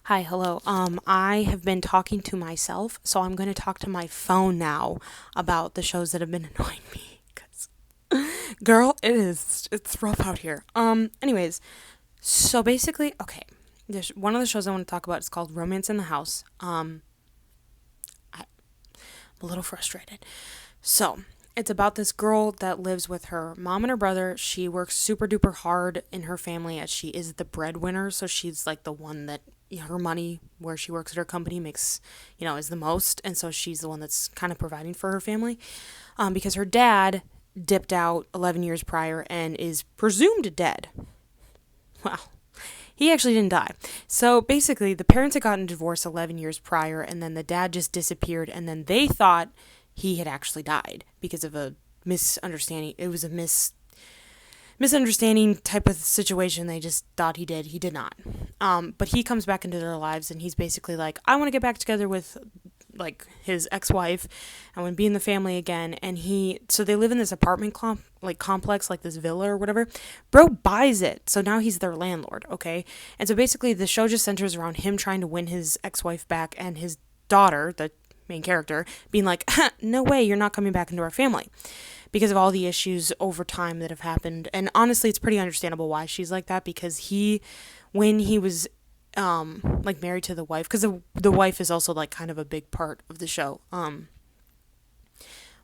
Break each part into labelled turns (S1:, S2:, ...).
S1: Hi, hello. I have been talking to myself, so I'm going to talk to my phone now about the shows that have been annoying me. 'Cause, girl, it's rough out here. Anyways, so basically, okay, there's one of the shows I want to talk about. It's called Romance in the House. I'm a little frustrated. So, it's about this girl that lives with her mom and her brother. She works super duper hard in her family as she is the breadwinner. So she's like the one that her money where she works at her company makes, is the most. And so she's the one that's kind of providing for her family. Because her dad dipped out 11 years prior and is presumed dead. Well, he actually didn't die. So basically, the parents had gotten divorced 11 years prior, and then the dad just disappeared, and then they thought he had actually died because of a misunderstanding. It was a misunderstanding type of situation. They just thought he did. He did not. But he comes back into their lives, and he's basically like, I want to get back together with like his ex-wife. I want to be in the family again. And so they live in this apartment complex, like this villa or whatever. Bro buys it, so now he's their landlord. Okay, and so basically the show just centers around him trying to win his ex-wife back, and his daughter, the main character, being like, no way, you're not coming back into our family, because of all the issues over time that have happened. And honestly, it's pretty understandable why she's like that, because when he was like married to the wife, because the wife is also like kind of a big part of the show.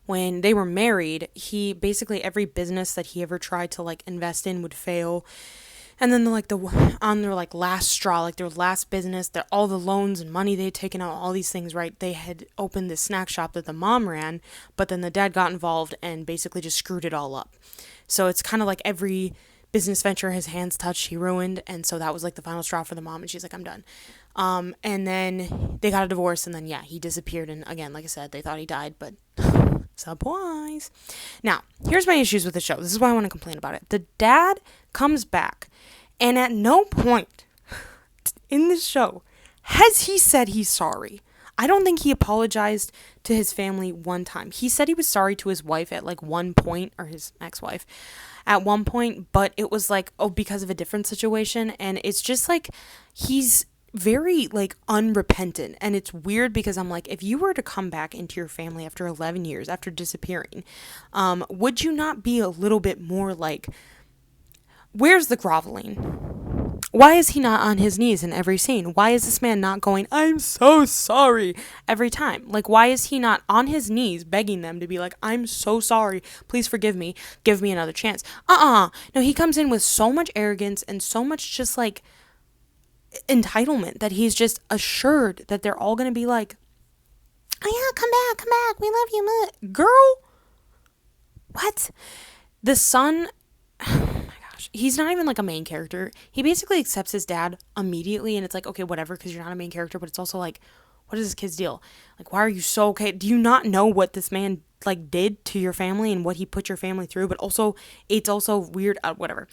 S1: When they were married, he basically, every business that he ever tried to like invest in would fail. And then on their like last straw, like their last business, that all the loans and money they had taken out, all these things, right? They had opened this snack shop that the mom ran, but then the dad got involved and basically just screwed it all up. So it's kind of like every business venture his hands touched, he ruined. And so that was like the final straw for the mom, and she's like, I'm done. And then they got a divorce, and then yeah, he disappeared. And again, like I said, they thought he died, but surprise. Now, here's my issues with the show. This is why I want to complain about it. The dad comes back, and at no point in this show has he said he's sorry. I don't think he apologized to his family one time. He said he was sorry to his wife at like one point, or his ex-wife at one point, but it was like, oh, because of a different situation. And it's just like, he's very like unrepentant, and it's weird because I'm like, if you were to come back into your family after 11 years after disappearing, would you not be a little bit more like, where's the groveling? Why is he not on his knees in every scene? Why is this man not going, I'm so sorry, every time? Like, why is he not on his knees begging them to be like, I'm so sorry, please forgive me, give me another chance? No, he comes in with so much arrogance and so much just like entitlement that he's just assured that they're all gonna be like, oh yeah, come back, we love you, girl. What? The son, oh my gosh, he's not even like a main character. He basically accepts his dad immediately, and it's like, okay, whatever, because you're not a main character. But it's also like, what is this kid's deal? Like, why are you so okay? Do you not know what this man like did to your family and what he put your family through? But also, it's also weird, whatever.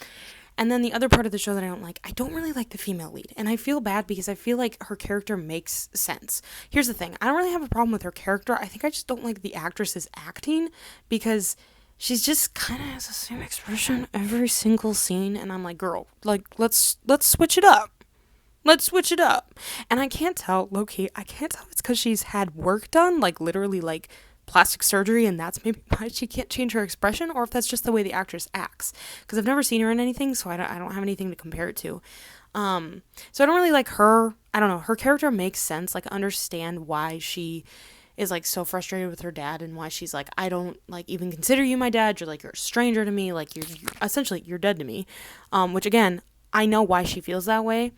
S1: And then the other part of the show that I don't really like the female lead. And I feel bad because I feel like her character makes sense. Here's the thing. I don't really have a problem with her character. I think I just don't like the actress's acting, because she's just kind of has the same expression every single scene. And I'm like, girl, like, let's switch it up. Let's switch it up. And I can't tell, low-key, I can't tell if it's because she's had work done, like literally like plastic surgery, and that's maybe why she can't change her expression, or if that's just the way the actress acts, because I've never seen her in anything, so I don't have anything to compare it to. So I don't really like her. I don't know, her character makes sense. Like, I understand why she is like so frustrated with her dad, and why she's like, I don't like even consider you my dad, you're like, you're a stranger to me, like you're essentially, you're dead to me. Which again, I know why she feels that way,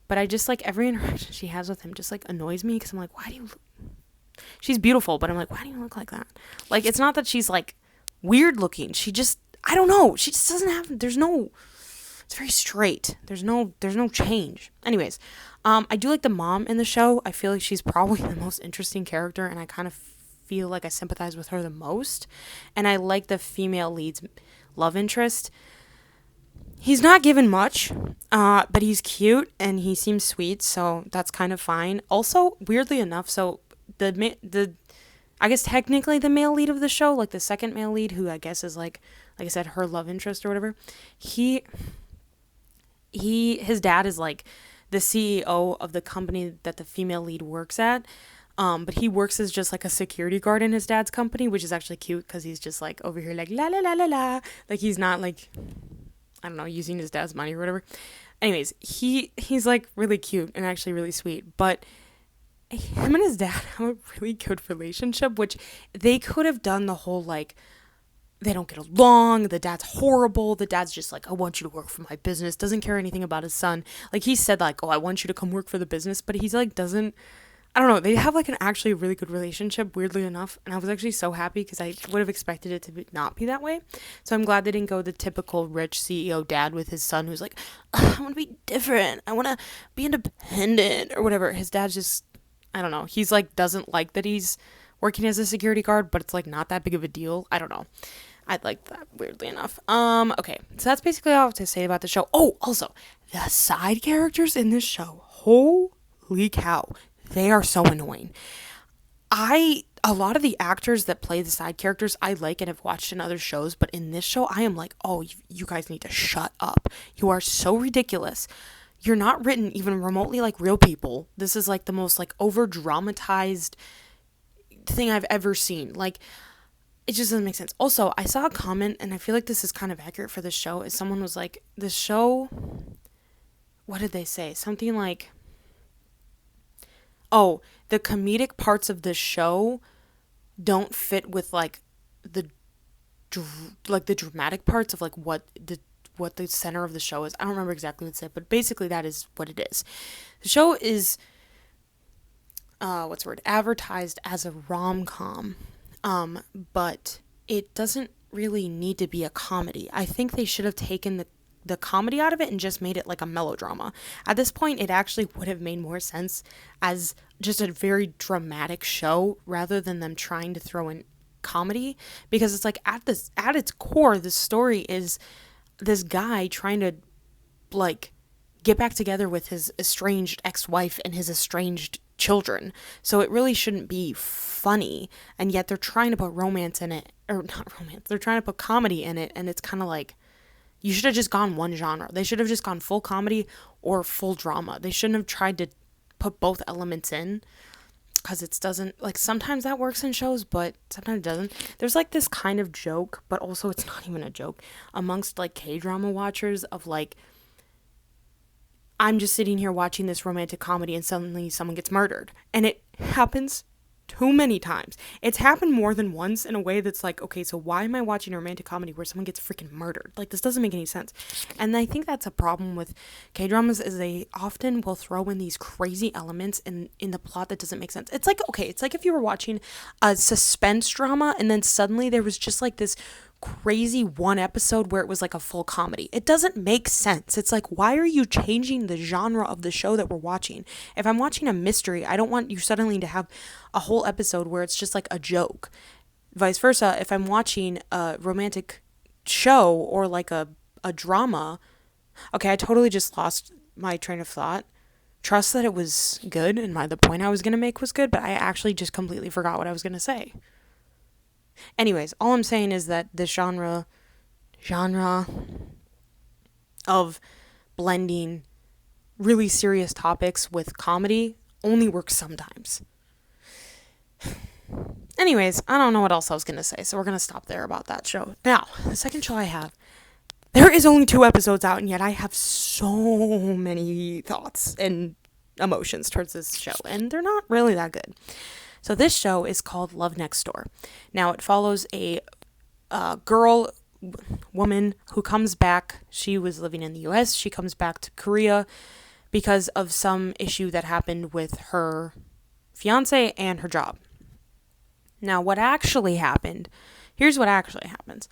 S1: but I just like every interaction she has with him just like annoys me, because I'm like, why do you, she's beautiful, but I'm like, why do you look like that? Like, it's not that she's like weird looking. She just, I don't know. She just doesn't have, it's very straight. There's no change. Anyways, I do like the mom in the show. I feel like she's probably the most interesting character, and I kind of feel like I sympathize with her the most. And I like the female lead's love interest. He's not given much, but he's cute and he seems sweet, so that's kind of fine. Also, weirdly enough, so the I guess technically the male lead of the show, like the second male lead, who I guess is like I said, her love interest or whatever, his dad is like the CEO of the company that the female lead works at. But he works as just like a security guard in his dad's company, which is actually cute because he's just like over here like la la la la la, like he's not like, I don't know, using his dad's money or whatever. Anyways, he's like really cute and actually really sweet, but him and his dad have a really good relationship, which they could have done the whole like they don't get along, the dad's horrible, the dad's just like, I want you to work for my business, doesn't care anything about his son. Like he said like, oh, I want you to come work for the business, but he's like doesn't, I don't know, they have like an actually really good relationship, weirdly enough, and I was actually so happy because I would have expected it to not be that way. So I'm glad they didn't go the typical rich CEO dad with his son who's like, I want to be different, I want to be independent or whatever. His dad's just, I don't know, he's like doesn't like that he's working as a security guard, but it's like not that big of a deal. I don't know. I like that, weirdly enough. Okay, so that's basically all I have to say about the show. Oh, also, the side characters in this show, holy cow, they are so annoying. A lot of the actors that play the side characters I like and have watched in other shows, but in this show I am like, oh, you guys need to shut up. You are so ridiculous. You're not written even remotely like real people. This is like the most like over dramatized thing I've ever seen. Like, it just doesn't make sense. Also, I saw a comment, and I feel like this is kind of accurate for the show, is someone was like, the show, what did they say? Something like, oh, the comedic parts of the show don't fit with like the dramatic parts of like what the center of the show is. I don't remember exactly what it said, but basically that is what it is. The show is advertised as a rom-com. But it doesn't really need to be a comedy. I think they should have taken the comedy out of it and just made it like a melodrama. At this point, it actually would have made more sense as just a very dramatic show rather than them trying to throw in comedy, because it's like at its core, the story is this guy trying to like get back together with his estranged ex-wife and his estranged children. So it really shouldn't be funny, and yet they're trying to put romance in it, or not romance, they're trying to put comedy in it, and it's kind of like, you should have just gone one genre. They should have just gone full comedy or full drama. They shouldn't have tried to put both elements in, because it doesn't, like, sometimes that works in shows, but sometimes it doesn't. There's like this kind of joke, but also it's not even a joke, amongst like K-drama watchers of like, I'm just sitting here watching this romantic comedy and suddenly someone gets murdered. And it happens too many times. It's happened more than once in a way that's like, okay, so why am I watching a romantic comedy where someone gets freaking murdered? Like, this doesn't make any sense. And I think that's a problem with K-dramas, is they often will throw in these crazy elements in the plot that doesn't make sense. It's like, okay, it's like if you were watching a suspense drama and then suddenly there was just like this crazy one episode where it was like a full comedy. It doesn't make sense. It's like, why are you changing the genre of the show that we're watching? If I'm watching a mystery, I don't want you suddenly to have a whole episode where it's just like a joke. Vice versa, if I'm watching a romantic show or like a drama, okay, I totally just lost my train of thought. Trust that it was good and the point I was going to make was good, but I actually just completely forgot what I was going to say. Anyways, all I'm saying is that the genre of blending really serious topics with comedy only works sometimes. Anyways, I don't know what else I was going to say, so we're going to stop there about that show. Now, the second show I have, there is only 2 episodes out, and yet I have so many thoughts and emotions towards this show, and they're not really that good. So this show is called Love Next Door. Now, it follows a woman who comes back. She was living in the U.S. She comes back to Korea because of some issue that happened with her fiance and her job. Now, what actually happened, here's what actually happens.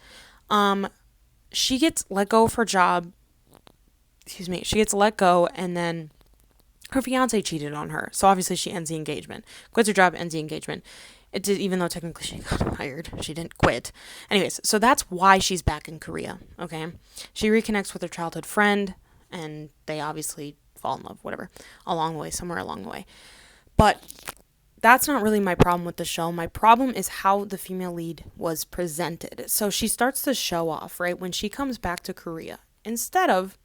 S1: She gets let go of her job. She gets let go, and then her fiance cheated on her. So obviously she ends the engagement. Quits her job, ends the engagement. It did, even though technically she got fired. She didn't quit. Anyways, so that's why she's back in Korea, okay? She reconnects with her childhood friend, and they obviously fall in love, whatever, somewhere along the way. But that's not really my problem with the show. My problem is how the female lead was presented. So she starts the show off, right, when she comes back to Korea. Instead of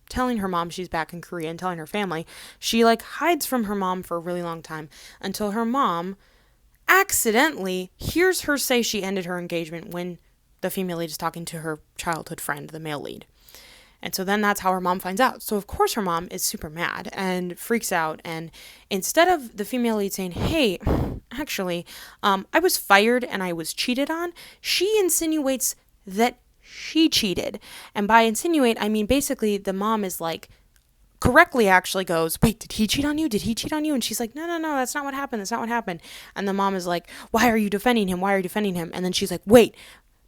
S1: telling her mom she's back in Korea and telling her family. She like hides from her mom for a really long time until her mom accidentally hears her say she ended her engagement when the female lead is talking to her childhood friend, the male lead. And so then that's how her mom finds out. So of course her mom is super mad and freaks out. And instead of the female lead saying, hey, actually, I was fired and I was cheated on, she insinuates that she cheated. And by insinuate, I mean basically the mom is like, correctly actually goes, wait, did he cheat on you? Did he cheat on you? And she's like, no, that's not what happened. That's not what happened. And the mom is like, why are you defending him? Why are you defending him? And then she's like, wait,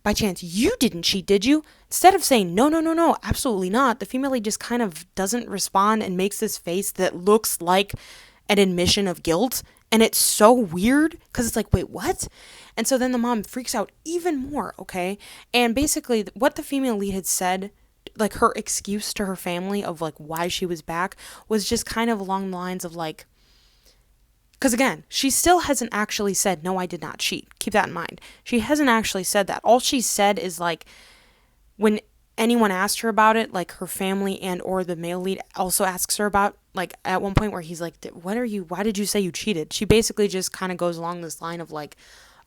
S1: by chance, you didn't cheat, did you? Instead of saying, no, absolutely not, the female lead just kind of doesn't respond and makes this face that looks like an admission of guilt. And it's so weird because it's like, wait, what? And so then the mom freaks out even more, okay? And basically what the female lead had said, like her excuse to her family of like why she was back, was just kind of along the lines of like, because again, she still hasn't actually said, no, I did not cheat. Keep that in mind. She hasn't actually said that. All she said is like, when anyone asked her about it, like her family and or the male lead also asks her about, like at one point where he's like, why did you say you cheated? She basically just kind of goes along this line of like,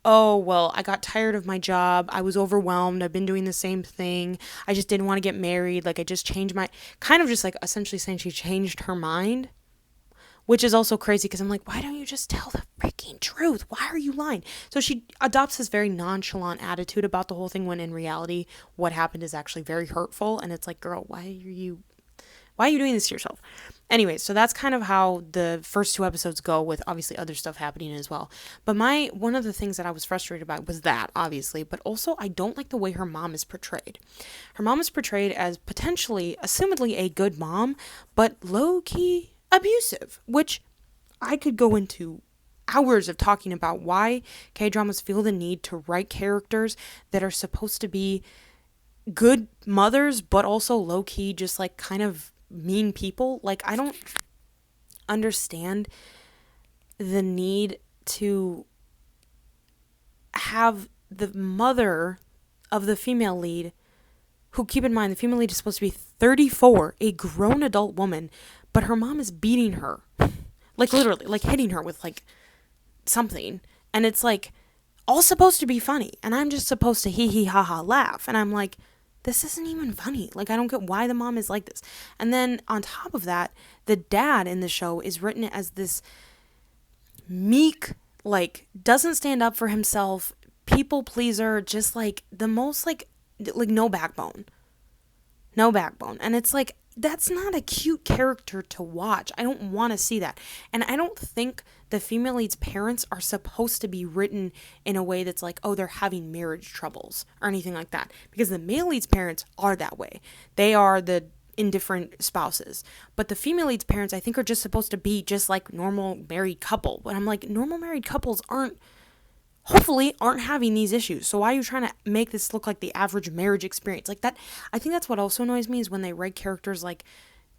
S1: oh, well, I got tired of my job. I was overwhelmed. I've been doing the same thing. I just didn't want to get married. Like I just changed my, kind of just like essentially saying she changed her mind. Which is also crazy because I'm like, why don't you just tell the freaking truth? Why are you lying? So she adopts this very nonchalant attitude about the whole thing when in reality, what happened is actually very hurtful. And it's like, girl, why are you doing this to yourself? Anyway, so that's kind of how the first 2 episodes go, with obviously other stuff happening as well. But one of the things that I was frustrated about was that, obviously, but also I don't like the way her mom is portrayed. Her mom is portrayed as potentially, assumedly a good mom, but low-key abusive, which I could go into hours of talking about why K-dramas feel the need to write characters that are supposed to be good mothers, but also low-key just like kind of mean people. Like, I don't understand the need to have the mother of the female lead, who, keep in mind, the female lead is supposed to be 34, a grown adult woman, but her mom is beating her, like literally, like hitting her with like something. And it's like all supposed to be funny. And I'm just supposed to hee hee ha ha laugh. And I'm like, this isn't even funny. Like, I don't get why the mom is like this. And then on top of that, the dad in the show is written as this meek, like doesn't stand up for himself, people pleaser, just like the most like no backbone. And it's like, that's not a cute character to watch. I don't want to see that. And I don't think the female lead's parents are supposed to be written in a way that's like, oh, they're having marriage troubles or anything like that. Because the male lead's parents are that way. They are the indifferent spouses. But the female lead's parents, I think, are just supposed to be just like normal married couple. But I'm like, normal married couples hopefully aren't having these issues. So why are you trying to make this look like the average marriage experience? Like that, I think that's what also annoys me, is when they write characters like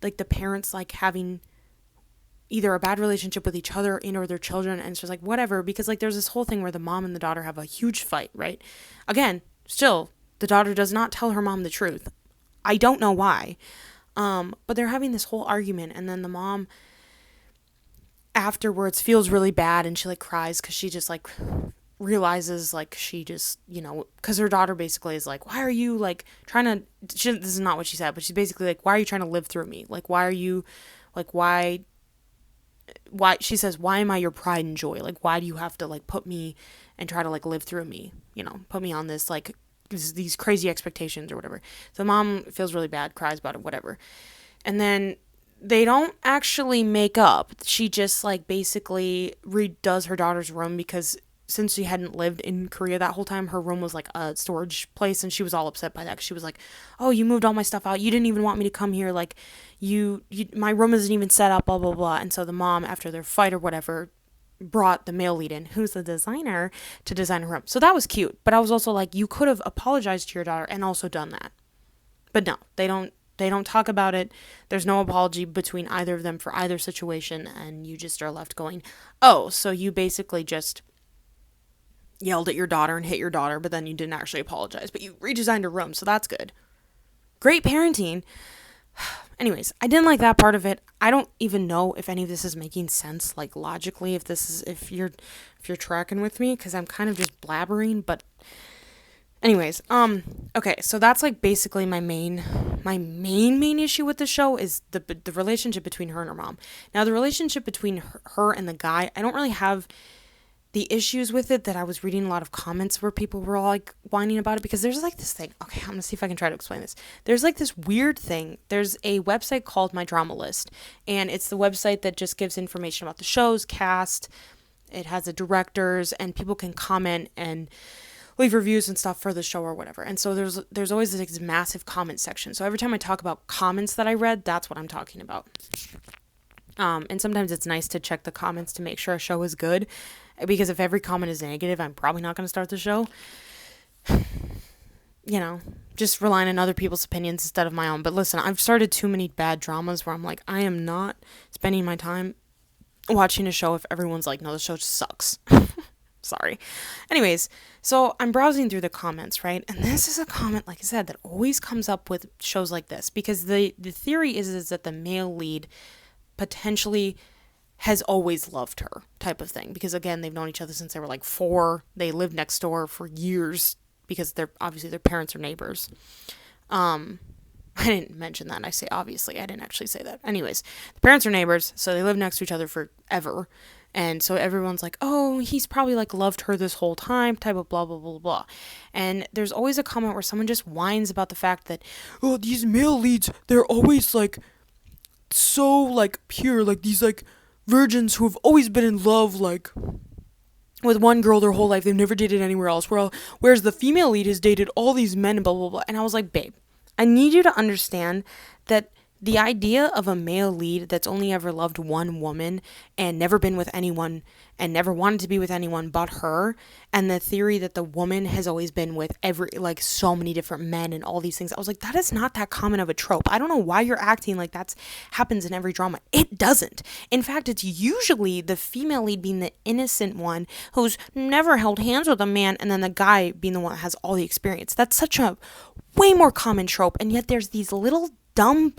S1: the parents like having either a bad relationship with each other and or their children, and it's just like whatever, because like there's this whole thing where the mom and the daughter have a huge fight, right? Again, still, the daughter does not tell her mom the truth. I don't know why. But they're having this whole argument, and then the mom afterwards feels really bad and she like cries because she just like realizes like she just, because her daughter basically is like, why are you like trying to, this is not what she said, but she's basically like, why are you trying to live through me? Like, why are you, like, why, she says, why am I your pride and joy? Like, why do you have to like put me and try to like live through me, put me on this, like these crazy expectations or whatever. So mom feels really bad, cries about it, whatever. And then they don't actually make up. She just like basically redoes her daughter's room, because since she hadn't lived in Korea that whole time, her room was like a storage place, and she was all upset by that, because she was like, oh, you moved all my stuff out, you didn't even want me to come here, like you my room isn't even set up, blah blah blah. And so the mom, after their fight or whatever, brought the male lead in, who's the designer, to design her room. So that was cute, but I was also like, you could have apologized to your daughter and also done that. But no, they don't talk about it. There's no apology between either of them for either situation, and you just are left going, oh, so you basically just yelled at your daughter and hit your daughter, but then you didn't actually apologize, but you redesigned her room, so that's good. Great parenting. Anyways, I didn't like that part of it. I don't even know if any of this is making sense, like logically, if you're tracking with me, because I'm kind of just blabbering. But anyways, okay, so that's like basically my main issue with the show is the relationship between her and her mom. Now, the relationship between her and the guy, I don't really have the issues with it that I was reading a lot of comments where people were all like whining about it, because there's like this thing. Okay, I'm gonna see if I can try to explain this. There's like this weird thing. There's a website called My Drama List, and it's the website that just gives information about the show's cast. It has the directors, and people can comment and leave reviews and stuff for the show or whatever. And so there's always this massive comment section. So every time I talk about comments that I read, that's what I'm talking about. And sometimes it's nice to check the comments to make sure a show is good, because if every comment is negative, I'm probably not going to start the show. Just relying on other people's opinions instead of my own. But listen, I've started too many bad dramas where I'm like, I am not spending my time watching a show if everyone's like, no, the show just sucks. Sorry. Anyways, so I'm browsing through the comments, right? And this is a comment, like I said, that always comes up with shows like this, because the theory is that the male lead potentially has always loved her, type of thing, because again, they've known each other since they were like 4. They lived next door for years because they're obviously their parents are neighbors. I didn't mention that. I say obviously. I didn't actually say that. Anyways, the parents are neighbors, so they live next to each other forever. And so everyone's like, oh, he's probably like loved her this whole time, type of blah, blah, blah, blah. And there's always a comment where someone just whines about the fact that, oh, these male leads, they're always like so like pure, like these like virgins who have always been in love, like with one girl their whole life. They've never dated anywhere else. Whereas the female lead has dated all these men and blah, blah, blah. And I was like, babe, I need you to understand that the idea of a male lead that's only ever loved one woman and never been with anyone and never wanted to be with anyone but her, and the theory that the woman has always been with so many different men and all these things, I was like, that is not that common of a trope. I don't know why you're acting like that happens in every drama. It doesn't. In fact, it's usually the female lead being the innocent one who's never held hands with a man, and then the guy being the one that has all the experience. That's such a way more common trope, and yet there's these little dumb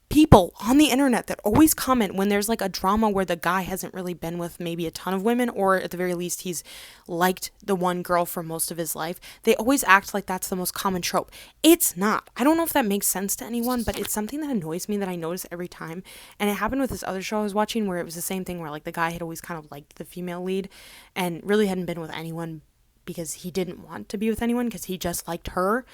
S1: people on the internet that always comment when there's like a drama where the guy hasn't really been with maybe a ton of women, or at the very least he's liked the one girl for most of his life. They always act like that's the most common trope. It's not. I don't know if that makes sense to anyone, but it's something that annoys me that I notice every time. And it happened with this other show I was watching where it was the same thing, where like the guy had always kind of liked the female lead and really hadn't been with anyone because he didn't want to be with anyone because he just liked her.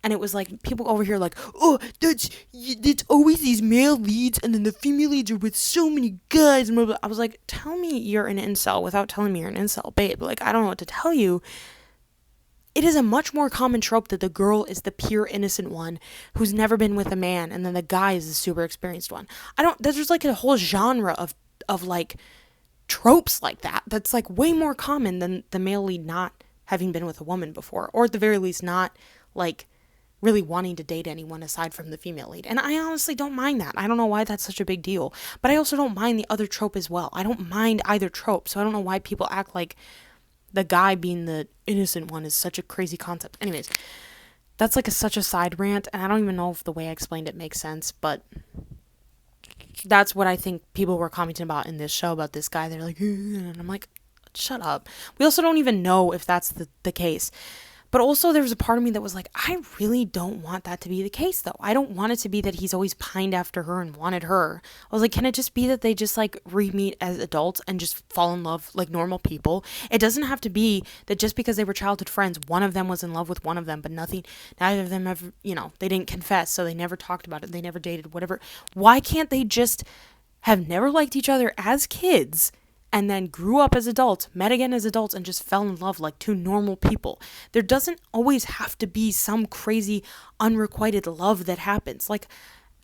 S1: And it was like people over here like, oh, it's always these male leads and then the female leads are with so many guys and blah, blah. I was like, tell me you're an incel without telling me you're an incel, babe. Like, I don't know what to tell you. It is a much more common trope that the girl is the pure innocent one who's never been with a man, and then the guy is the super experienced one. There's like a whole genre of like tropes like that that's like way more common than the male lead not having been with a woman before, or at the very least not like really wanting to date anyone aside from the female lead. And I honestly don't mind that. I don't know why that's such a big deal, but I also don't mind the other trope as well. I don't mind either trope, so I don't know why people act like the guy being the innocent one is such a crazy concept. Anyways, that's like such a side rant, and I don't even know if the way I explained it makes sense, but that's what I think people were commenting about in this show about this guy. They're like, and I'm like, shut up. We also don't even know if that's the case. But also there was a part of me that was like, I really don't want that to be the case though. I don't want it to be that he's always pined after her and wanted her. I was like, can it just be that they just like re-meet as adults and just fall in love like normal people? It doesn't have to be that just because they were childhood friends, one of them was in love with one of them, but neither of them ever, they didn't confess, so they never talked about it. They never dated, whatever. Why can't they just have never liked each other as kids and then grew up as adults, met again as adults, and just fell in love like two normal people? There doesn't always have to be some crazy unrequited love that happens. Like,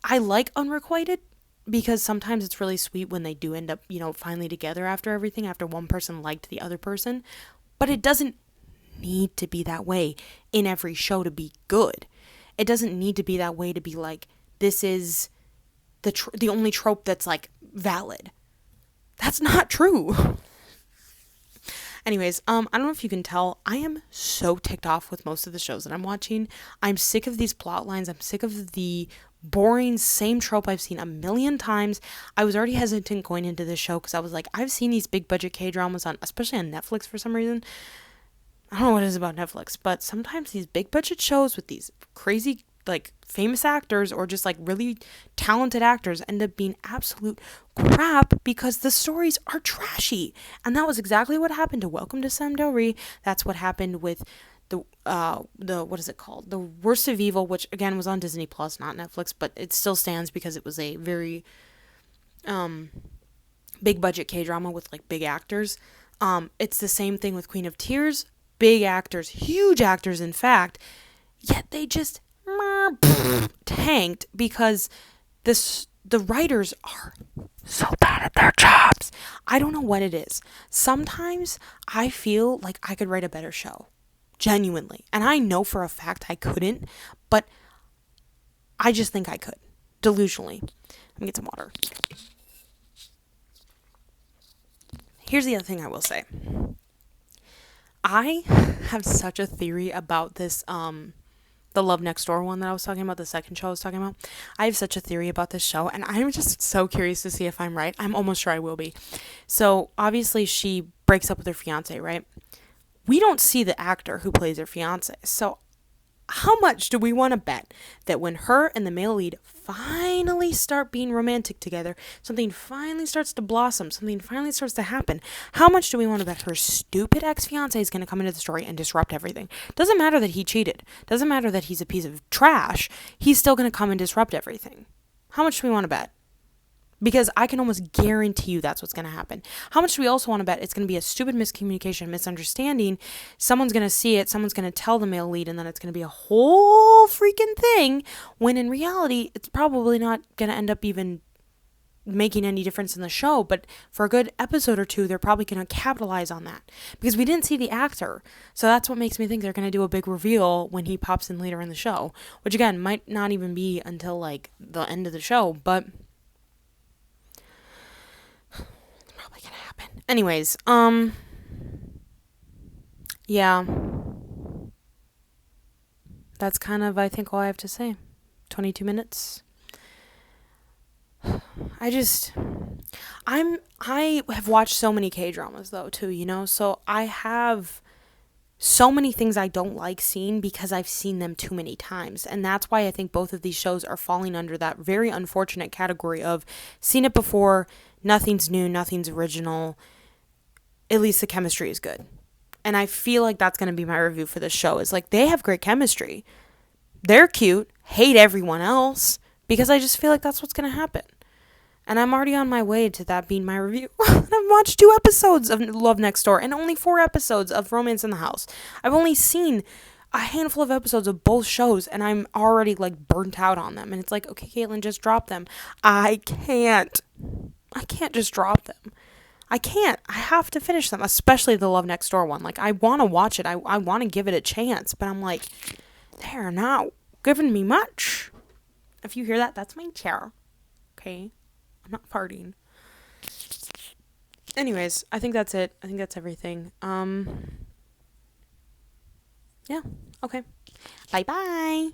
S1: I like unrequited because sometimes it's really sweet when they do end up, finally together after everything, after one person liked the other person. But it doesn't need to be that way in every show to be good. It doesn't need to be that way to be like, this is the only trope that's like valid. That's not true. Anyways, I don't know if you can tell, I am so ticked off with most of the shows that I'm watching. I'm sick of these plot lines. I'm sick of the boring, same trope I've seen a million times. I was already hesitant going into this show because I was like, I've seen these big budget K dramas on, especially on Netflix for some reason. I don't know what it is about Netflix, but sometimes these big budget shows with these crazy, like, famous actors or just like really talented actors end up being absolute crap because the stories are trashy. And that was exactly what happened to Welcome to Samdori. That's what happened with the what is it called? The Worst of Evil, which again was on Disney Plus, not Netflix, but it still stands because it was a very big budget K drama with like big actors. It's the same thing with Queen of Tears. Big actors, huge actors, in fact, yet they just tanked because the writers are so bad at their jobs. I don't know what it is. Sometimes I feel like I could write a better show. Genuinely. And I know for a fact I couldn't, but I just think I could. Delusionally. Let me get some water. Here's the other thing I will say. I have such a theory about this, the Love Next Door one that I was talking about, the second show I was talking about. I have such a theory about this show, and I'm just so curious to see if I'm right. I'm almost sure I will be. So, obviously, she breaks up with her fiance, right? We don't see the actor who plays her fiance. So, how much do we want to bet that when her and the male lead finally start being romantic together, something finally starts to blossom, something finally starts to happen, how much do we want to bet her stupid ex-fiance is going to come into the story and disrupt everything? Doesn't matter that he cheated. Doesn't matter that he's a piece of trash. He's still going to come and disrupt everything. How much do we want to bet? Because I can almost guarantee you that's what's going to happen. How much do we also want to bet it's going to be a stupid miscommunication, misunderstanding? Someone's going to see it, someone's going to tell the male lead, and then it's going to be a whole freaking thing, when in reality, it's probably not going to end up even making any difference in the show. But for a good episode or two, they're probably going to capitalize on that. Because we didn't see the actor. So that's what makes me think they're going to do a big reveal when he pops in later in the show. Which, again, might not even be until, like, the end of the show, but gonna happen. Anyways, yeah. That's kind of, I think, all I have to say. 22 minutes. I have watched so many K-dramas though, too, you know? So I have so many things I don't like seeing because I've seen them too many times. And that's why I think both of these shows are falling under that very unfortunate category of seen it before, nothing's new, nothing's original. At least the chemistry is good. And I feel like that's going to be my review for this show. Is like, they have great chemistry. They're cute. Hate everyone else. Because I just feel like that's what's going to happen. And I'm already on my way to that being my review. I've watched 2 episodes of Love Next Door and only 4 episodes of Romance in the House. I've only seen a handful of episodes of both shows, and I'm already, like, burnt out on them. And it's like, okay, Caitlin, just drop them. I can't just drop them. I can't. I have to finish them, especially the Love Next Door one. Like, I want to watch it. I want to give it a chance, but I'm like, they're not giving me much. If you hear that, that's my chair. Okay? I'm not farting. Anyways, I think that's it. I think that's everything. Yeah. Okay. Bye-bye.